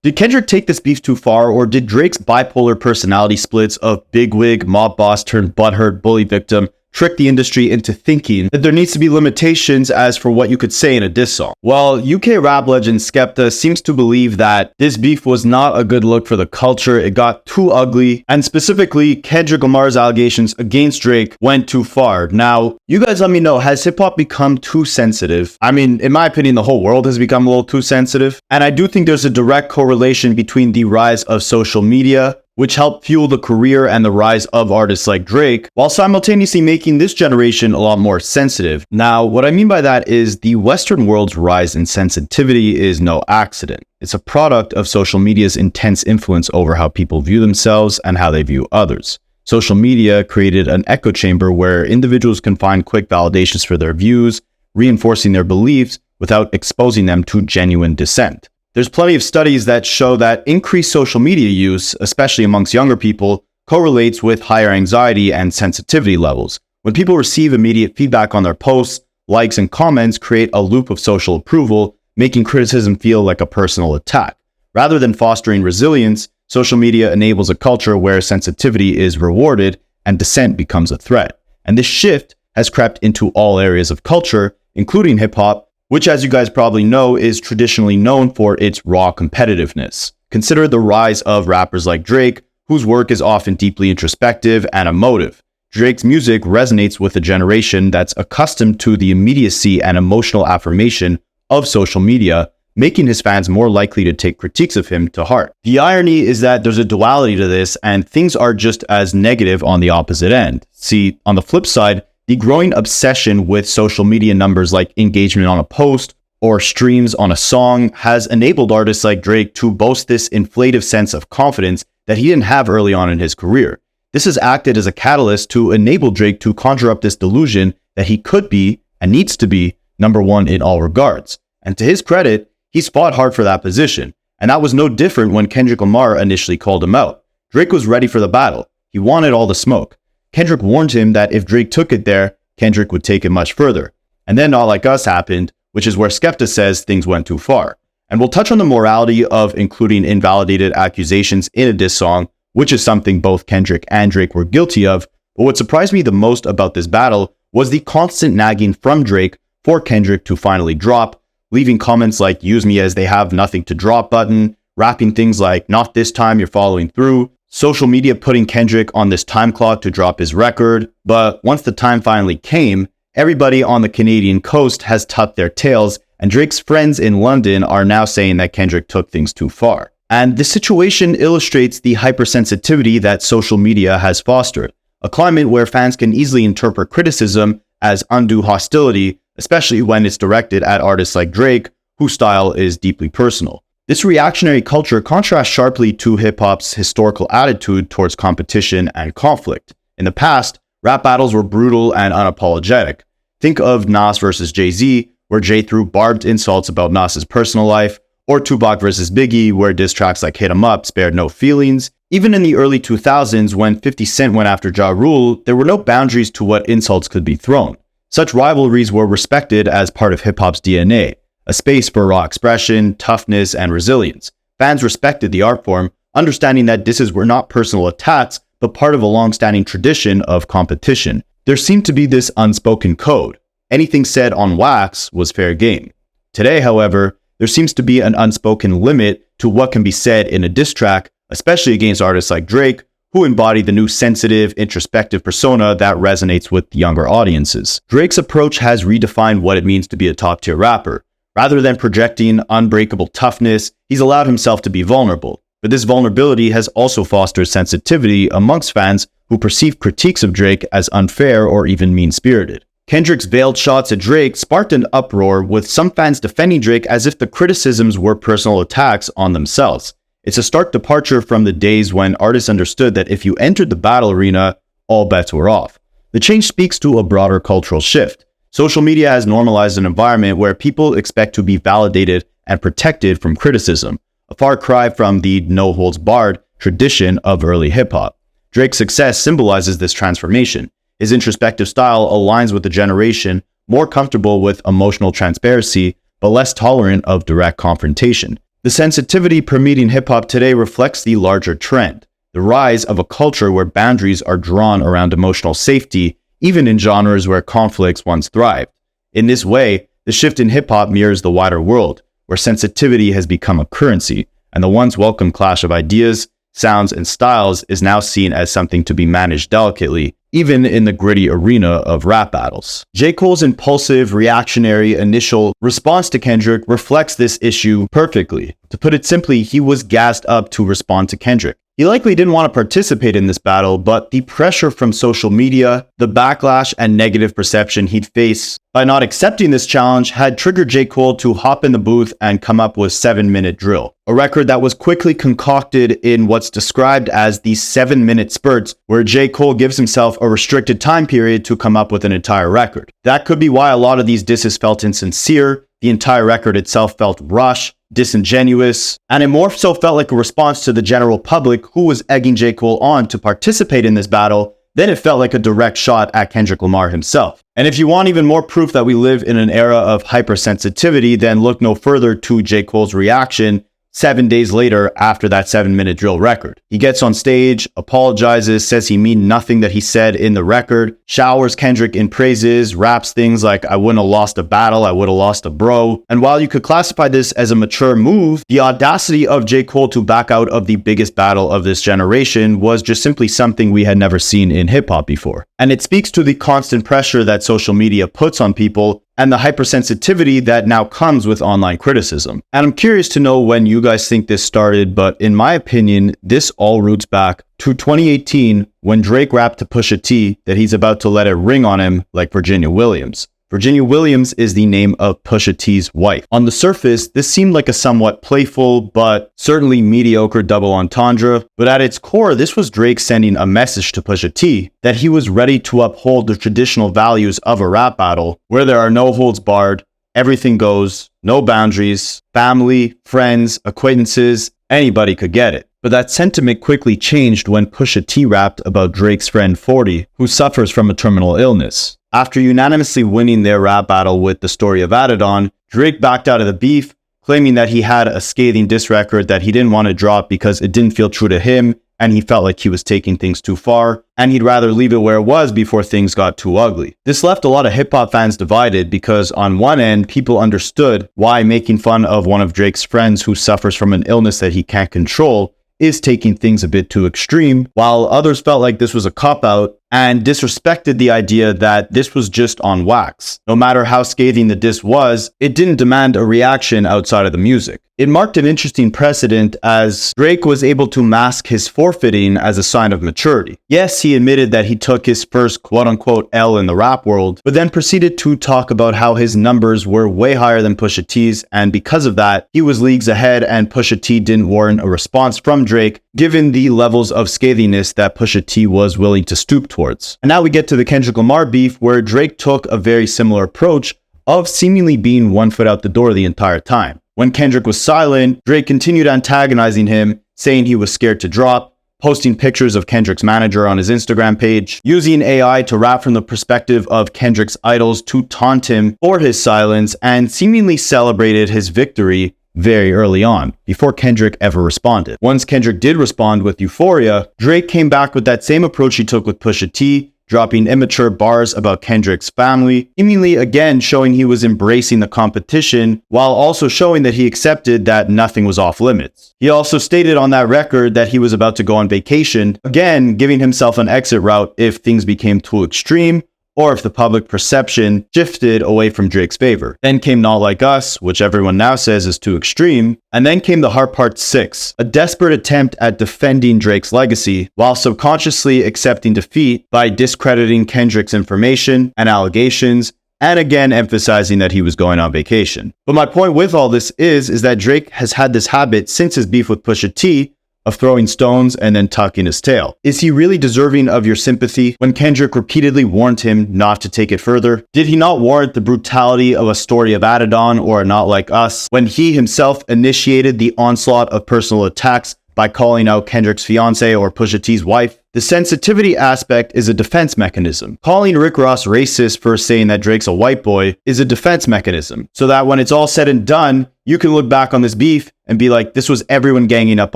Did Kendrick take this beef too far, or did Drake's bipolar personality splits of bigwig, mob boss turned butthurt bully victim trick the industry into thinking that there needs to be limitations as for what you could say in a diss song? Well, UK rap legend Skepta seems to believe that this beef was not a good look for the culture. It got too ugly, and specifically, Kendrick Lamar's allegations against Drake went too far. Now, you guys let me know, has hip-hop become too sensitive? I mean, in my opinion, the whole world has become a little too sensitive, and I do think there's a direct correlation between the rise of social media, which helped fuel the career and the rise of artists like Drake, while simultaneously making this generation a lot more sensitive. Now, what I mean by that is the Western world's rise in sensitivity is no accident. It's a product of social media's intense influence over how people view themselves and how they view others. Social media created an echo chamber where individuals can find quick validations for their views, reinforcing their beliefs without exposing them to genuine dissent. There's plenty of studies that show that increased social media use, especially amongst younger people, correlates with higher anxiety and sensitivity levels. When people receive immediate feedback on their posts, likes and comments create a loop of social approval, making criticism feel like a personal attack. Rather than fostering resilience, social media enables a culture where sensitivity is rewarded and dissent becomes a threat. And this shift has crept into all areas of culture, including hip-hop, which, as you guys probably know, is traditionally known for its raw competitiveness. Consider the rise of rappers like Drake, whose work is often deeply introspective and emotive. Drake's music resonates with a generation that's accustomed to the immediacy and emotional affirmation of social media, making his fans more likely to take critiques of him to heart. The irony is that there's a duality to this, and things are just as negative on the opposite end. See, on the flip side, the growing obsession with social media numbers like engagement on a post or streams on a song has enabled artists like Drake to boast this inflative sense of confidence that he didn't have early on in his career. This has acted as a catalyst to enable Drake to conjure up this delusion that he could be and needs to be number one in all regards. And to his credit, he's fought hard for that position. And that was no different when Kendrick Lamar initially called him out. Drake was ready for the battle. He wanted all the smoke. Kendrick warned him that if Drake took it there, Kendrick would take it much further. And then Not Like Us happened, which is where Skepta says things went too far. And we'll touch on the morality of including invalidated accusations in a diss song, which is something both Kendrick and Drake were guilty of. But what surprised me the most about this battle was the constant nagging from Drake for Kendrick to finally drop, leaving comments like "use me as they have nothing to drop" button, rapping things like "not this time, you're following through," social media putting Kendrick on this time clock to drop his record. But once the time finally came, everybody on the Canadian coast has tucked their tails, and Drake's friends in London are now saying that Kendrick took things too far. And this situation illustrates the hypersensitivity that social media has fostered, a climate where fans can easily interpret criticism as undue hostility, especially when it's directed at artists like Drake, whose style is deeply personal. This reactionary culture contrasts sharply to hip-hop's historical attitude towards competition and conflict. In the past, rap battles were brutal and unapologetic. Think of Nas versus Jay-Z, where Jay threw barbed insults about Nas's personal life, or Tupac versus Biggie, where diss tracks like Hit 'Em Up spared no feelings. Even in the early 2000s, when 50 Cent went after Ja Rule, there were no boundaries to what insults could be thrown. Such rivalries were respected as part of hip-hop's DNA, a space for raw expression, toughness, and resilience. Fans respected the art form, understanding that disses were not personal attacks, but part of a long-standing tradition of competition. There seemed to be this unspoken code. Anything said on wax was fair game. Today, however, there seems to be an unspoken limit to what can be said in a diss track, especially against artists like Drake, who embody the new sensitive, introspective persona that resonates with younger audiences. Drake's approach has redefined what it means to be a top-tier rapper. Rather than projecting unbreakable toughness, he's allowed himself to be vulnerable. But this vulnerability has also fostered sensitivity amongst fans who perceive critiques of Drake as unfair or even mean-spirited. Kendrick's veiled shots at Drake sparked an uproar, with some fans defending Drake as if the criticisms were personal attacks on themselves. It's a stark departure from the days when artists understood that if you entered the battle arena, all bets were off. The change speaks to a broader cultural shift. Social media has normalized an environment where people expect to be validated and protected from criticism, a far cry from the no-holds-barred tradition of early hip-hop. Drake's success symbolizes this transformation. His introspective style aligns with a generation more comfortable with emotional transparency, but less tolerant of direct confrontation. The sensitivity permeating hip-hop today reflects the larger trend, the rise of a culture where boundaries are drawn around emotional safety, even in genres where conflicts once thrived. In this way, the shift in hip-hop mirrors the wider world, where sensitivity has become a currency, and the once welcome clash of ideas, sounds, and styles is now seen as something to be managed delicately, even in the gritty arena of rap battles. J. Cole's impulsive, reactionary, initial response to Kendrick reflects this issue perfectly. To put it simply, he was gassed up to respond to Kendrick. He likely didn't want to participate in this battle, but the pressure from social media, the backlash and negative perception he'd face by not accepting this challenge had triggered J. Cole to hop in the booth and come up with 7-Minute Drill, a record that was quickly concocted in what's described as the 7-minute spurts, where J. Cole gives himself a restricted time period to come up with an entire record. That could be why a lot of these disses felt insincere, the entire record itself felt rushed, disingenuous, and it more so felt like a response to the general public who was egging J. Cole on to participate in this battle than it felt like a direct shot at Kendrick Lamar himself. And if you want even more proof that we live in an era of hypersensitivity, then look no further to J. Cole's reaction 7 days later after that 7-Minute Drill record. He gets on stage, apologizes, says he meant nothing that he said in the record, showers Kendrick in praises, raps things like, "I wouldn't have lost a battle, I would have lost a bro." And while you could classify this as a mature move, the audacity of J. Cole to back out of the biggest battle of this generation was just simply something we had never seen in hip-hop before. And it speaks to the constant pressure that social media puts on people and the hypersensitivity that now comes with online criticism. And I'm curious to know when you guys think this started, but in my opinion, this all roots back to 2018 when Drake rapped to Pusha T that he's about to let it ring on him like Virginia Williams. Virginia Williams is the name of Pusha T's wife. On the surface, this seemed like a somewhat playful, but certainly mediocre double entendre, but at its core, this was Drake sending a message to Pusha T that he was ready to uphold the traditional values of a rap battle, where there are no holds barred, everything goes, no boundaries, family, friends, acquaintances, anybody could get it. But that sentiment quickly changed when Pusha T rapped about Drake's friend 40, who suffers from a terminal illness. After unanimously winning their rap battle with The Story of Adidon, Drake backed out of the beef, claiming that he had a scathing diss record that he didn't want to drop because it didn't feel true to him, and he felt like he was taking things too far, and he'd rather leave it where it was before things got too ugly. This left a lot of hip-hop fans divided because on one end, people understood why making fun of one of Drake's friends who suffers from an illness that he can't control is taking things a bit too extreme, while others felt like this was a cop-out and disrespected the idea that this was just on wax. No matter how scathing the diss was, it didn't demand a reaction outside of the music. It marked an interesting precedent as Drake was able to mask his forfeiting as a sign of maturity. Yes, he admitted that he took his first quote-unquote L in the rap world, but then proceeded to talk about how his numbers were way higher than Pusha T's, and because of that, he was leagues ahead and Pusha T didn't warrant a response from Drake, given the levels of scathiness that Pusha T was willing to stoop towards. And now we get to the Kendrick Lamar beef, where Drake took a very similar approach of seemingly being one foot out the door the entire time. When Kendrick was silent, Drake continued antagonizing him, saying he was scared to drop, posting pictures of Kendrick's manager on his Instagram page, using AI to rap from the perspective of Kendrick's idols to taunt him for his silence, and seemingly celebrated his victory very early on, before Kendrick ever responded. Once Kendrick did respond with Euphoria, Drake came back with that same approach he took with Pusha T, dropping immature bars about Kendrick's family, seemingly again showing he was embracing the competition, while also showing that he accepted that nothing was off limits. He also stated on that record that he was about to go on vacation, again giving himself an exit route if things became too extreme, or if the public perception shifted away from Drake's favor. Then came Not Like Us, which everyone now says is too extreme, and then came The Heart Part 6, a desperate attempt at defending Drake's legacy, while subconsciously accepting defeat by discrediting Kendrick's information and allegations, and again emphasizing that he was going on vacation. But my point with all this is that Drake has had this habit since his beef with Pusha T of throwing stones and then tucking his tail. Is he really deserving of your sympathy when Kendrick repeatedly warned him not to take it further? Did he not warrant the brutality of A Story of Adidon or Not Like Us when he himself initiated the onslaught of personal attacks by calling out Kendrick's fiance or Pusha T's wife. The sensitivity aspect is a defense mechanism. Calling Rick Ross racist for saying that Drake's a white boy is a defense mechanism, so that when it's all said and done, you can look back on this beef and be like, this was everyone ganging up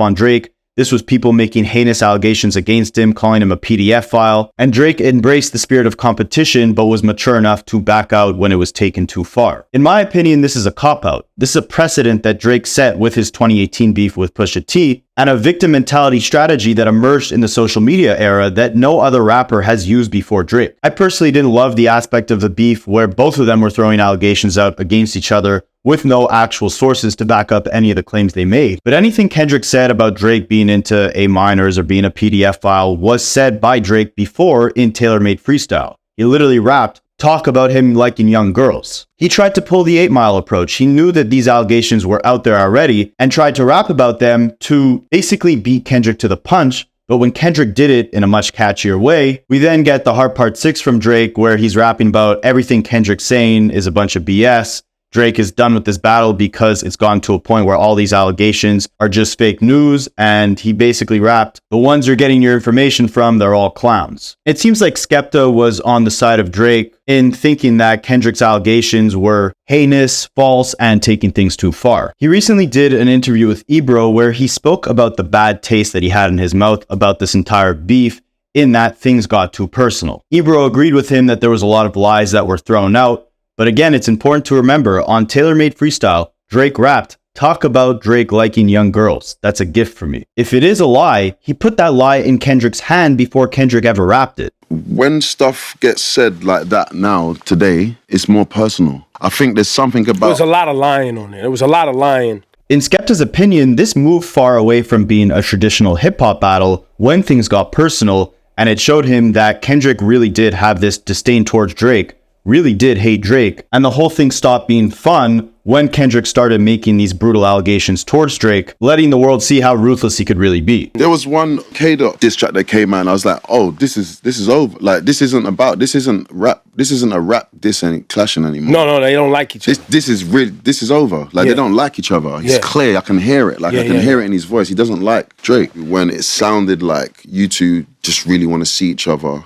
on Drake. This was people making heinous allegations against him, calling him a PDF file, and Drake embraced the spirit of competition but was mature enough to back out when it was taken too far. In my opinion, this is a cop-out. This is a precedent that Drake set with his 2018 beef with Pusha T, and a victim mentality strategy that emerged in the social media era that no other rapper has used before Drake. I personally didn't love the aspect of the beef where both of them were throwing allegations out against each other with no actual sources to back up any of the claims they made. But anything Kendrick said about Drake being into A minors or being a PDF file was said by Drake before in Tailor-Made Freestyle. He literally rapped, "Talk about him liking young girls." He tried to pull the 8 Mile approach. He knew that these allegations were out there already and tried to rap about them to basically beat Kendrick to the punch. But when Kendrick did it in a much catchier way, we then get the Heart Part 6 from Drake, where he's rapping about everything Kendrick's saying is a bunch of BS. Drake is done with this battle because it's gone to a point where all these allegations are just fake news, and he basically rapped, "The ones you're getting your information from, they're all clowns." It seems like Skepta was on the side of Drake in thinking that Kendrick's allegations were heinous, false, and taking things too far. He recently did an interview with Ebro where he spoke about the bad taste that he had in his mouth about this entire beef, in that things got too personal. Ebro agreed with him that there was a lot of lies that were thrown out. But again, it's important to remember, on Tailor-Made Freestyle, Drake rapped, "Talk about Drake liking young girls. That's a gift for me." If it is a lie, he put that lie in Kendrick's hand before Kendrick ever rapped it. When stuff gets said like that now, today, it's more personal. I think there's something about... There was a lot of lying on it. There was a lot of lying. In Skepta's opinion, this moved far away from being a traditional hip-hop battle when things got personal, and it showed him that Kendrick really did have this disdain towards Drake, really did hate Drake, and the whole thing stopped being fun when Kendrick started making these brutal allegations towards Drake, letting the world see how ruthless he could really be. There was one K-Dot diss track that came out, and I was like, oh, this is over. Like, this isn't a rap diss and clashing anymore. No, they don't like each other. This is over. Like, they don't like each other. It's clear, I can hear it. Like, I can hear it in his voice. He doesn't like Drake. When it sounded like you two just really want to see each other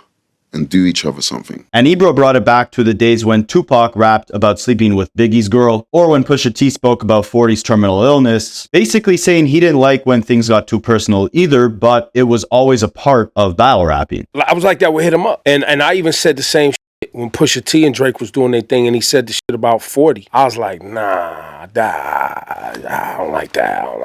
and do each other something. And Ebro brought it back to the days when Tupac rapped about sleeping with Biggie's girl, or when Pusha T spoke about 40's terminal illness, basically saying he didn't like when things got too personal either, but it was always a part of battle rapping. I was like that with Hit 'Em Up. And I even said the same shit when Pusha T and Drake was doing their thing, and he said the shit about 40. I was like, nah, I don't like that. I don't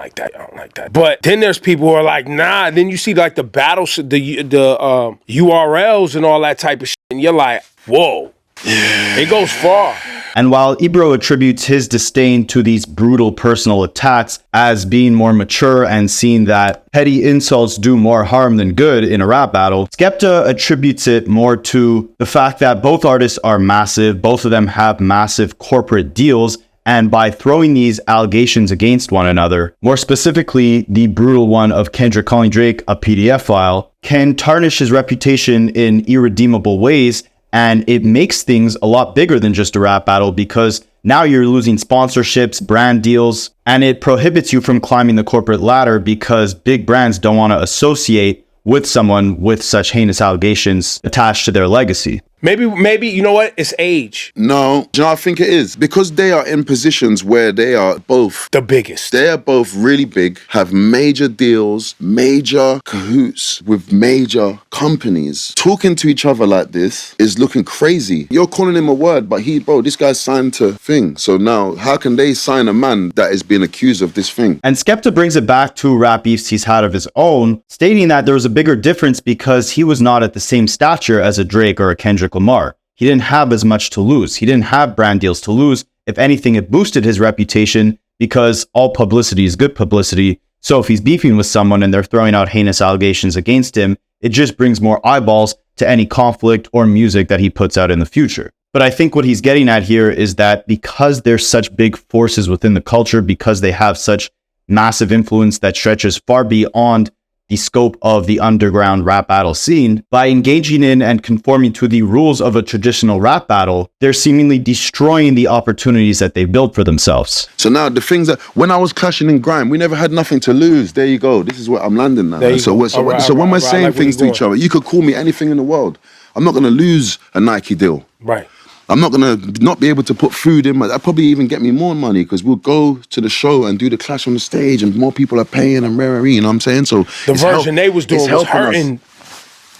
like that. But then there's people who are like, nah. Then you see like the battles, the URLs and all that type of shit, and you're like, whoa, it goes far. And while Ebro attributes his disdain to these brutal personal attacks as being more mature and seeing that petty insults do more harm than good in a rap battle, Skepta attributes it more to the fact that both artists are massive, both of them have massive corporate deals, and by throwing these allegations against one another, more specifically the brutal one of Kendrick calling Drake a PDF file, can tarnish his reputation in irredeemable ways, and it makes things a lot bigger than just a rap battle because now you're losing sponsorships, brand deals, and it prohibits you from climbing the corporate ladder because big brands don't want to associate with someone with such heinous allegations attached to their legacy. Maybe, you know what? It's age. No, you know, I think it is. Because they are in positions where they are both the biggest. They are both really big, have major deals, major cahoots with major companies. Talking to each other like this is looking crazy. You're calling him a word, but this guy's signed to thing. So now, how can they sign a man that is being accused of this thing? And Skepta brings it back to rap beefs he's had of his own, stating that there was a bigger difference because he was not at the same stature as a Drake or a Kendrick Lamar. He didn't have as much to lose. He didn't have brand deals to lose. If anything, it boosted his reputation because all publicity is good publicity. So if he's beefing with someone and they're throwing out heinous allegations against him, it just brings more eyeballs to any conflict or music that he puts out in the future. But I think what he's getting at here is that because there's such big forces within the culture, because they have such massive influence that stretches far beyond the scope of the underground rap battle scene. By engaging in and conforming to the rules of a traditional rap battle, they're seemingly destroying the opportunities that they built for themselves. So now the things that, when I was clashing in grime, we never had nothing to lose. There you go. This is where I'm landing now. So when we're saying things to each other, you could call me anything in the world. I'm not going to lose a Nike deal. Right. I'm not going to not be able to put food in. That'd probably even get me more money because we'll go to the show and do the clash on the stage and more people are paying and rare, you know what I'm saying? So the version they was doing was hurting.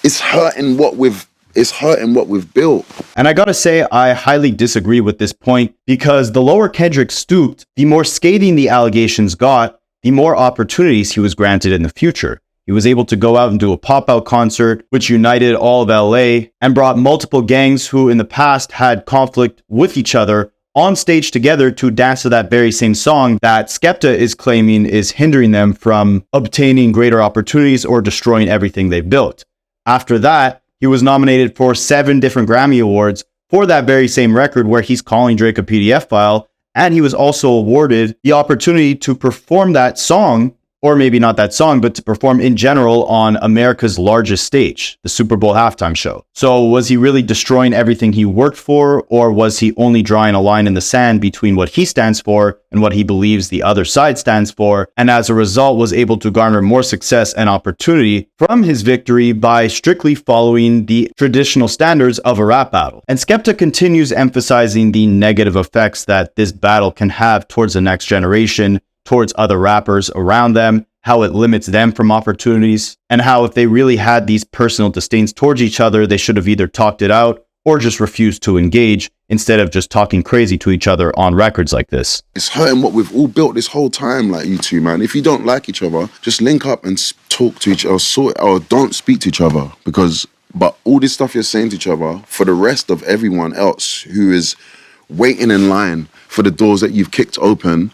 It's hurting what we've built. And I gotta say, I highly disagree with this point because the lower Kendrick stooped, the more scathing the allegations got, the more opportunities he was granted in the future. He was able to go out and do a pop-out concert, which united all of LA and brought multiple gangs who in the past had conflict with each other on stage together to dance to that very same song that Skepta is claiming is hindering them from obtaining greater opportunities or destroying everything they've built. After that, he was nominated for 7 different Grammy Awards for that very same record where he's calling Drake a PDF file, and he was also awarded the opportunity to perform that song, or maybe not that song, but to perform in general on America's largest stage, the Super Bowl halftime show. So was he really destroying everything he worked for, or was he only drawing a line in the sand between what he stands for and what he believes the other side stands for, and as a result was able to garner more success and opportunity from his victory by strictly following the traditional standards of a rap battle? And Skepta continues emphasizing the negative effects that this battle can have towards the next generation, towards other rappers around them, how it limits them from opportunities, and how if they really had these personal disdains towards each other, they should have either talked it out or just refused to engage instead of just talking crazy to each other on records like this. It's hurting what we've all built this whole time, like you two, man. If you don't like each other, just link up and talk to each other, or don't speak to each other, but all this stuff you're saying to each other, for the rest of everyone else who is waiting in line for the doors that you've kicked open,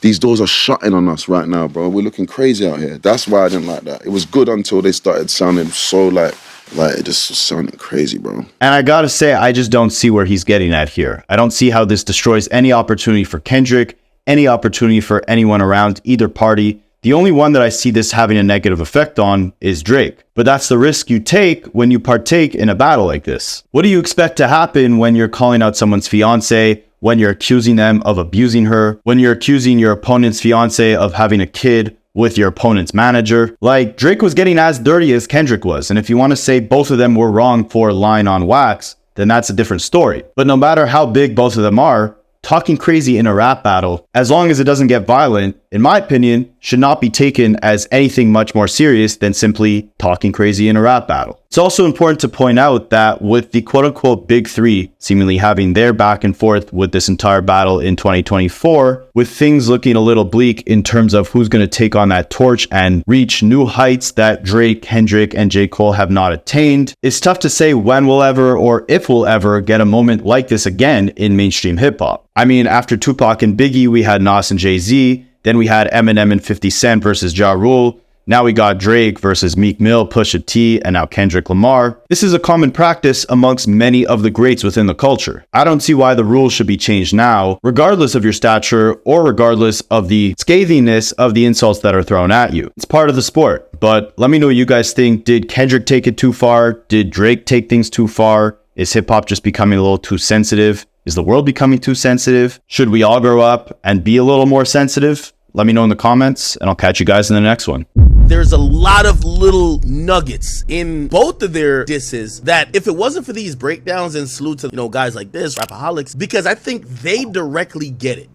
these doors are shutting on us right now, bro. We're looking crazy out here. That's why I didn't like that. It was good until they started sounding so like it just was sounding crazy, bro. And I gotta say, I just don't see where he's getting at here. I don't see how this destroys any opportunity for Kendrick, any opportunity for anyone around either party. The only one that I see this having a negative effect on is Drake. But that's the risk you take when you partake in a battle like this. What do you expect to happen when you're calling out someone's fiance, when you're accusing them of abusing her, when you're accusing your opponent's fiance of having a kid with your opponent's manager? Like, Drake was getting as dirty as Kendrick was, and if you want to say both of them were wrong for lying on wax, then that's a different story. But no matter how big both of them are, talking crazy in a rap battle, as long as it doesn't get violent, in my opinion, should not be taken as anything much more serious than simply talking crazy in a rap battle. It's also important to point out that with the quote-unquote big three seemingly having their back and forth with this entire battle in 2024, with things looking a little bleak in terms of who's going to take on that torch and reach new heights that Drake, Kendrick, and J. Cole have not attained, it's tough to say when we'll ever or if we'll ever get a moment like this again in mainstream hip-hop. I mean, after Tupac and Biggie, we had Nas and Jay-Z, then we had Eminem and 50 Cent versus Ja Rule. Now we got Drake versus Meek Mill, Pusha T, and now Kendrick Lamar. This is a common practice amongst many of the greats within the culture. I don't see why the rules should be changed now, regardless of your stature or regardless of the scathiness of the insults that are thrown at you. It's part of the sport. But let me know what you guys think. Did Kendrick take it too far? Did Drake take things too far? Is hip-hop just becoming a little too sensitive? Is the world becoming too sensitive? Should we all grow up and be a little more sensitive? Let me know in the comments, and I'll catch you guys in the next one. There's a lot of little nuggets in both of their disses that if it wasn't for these breakdowns, and salute to, guys like this, Rapaholics, because I think they directly get it.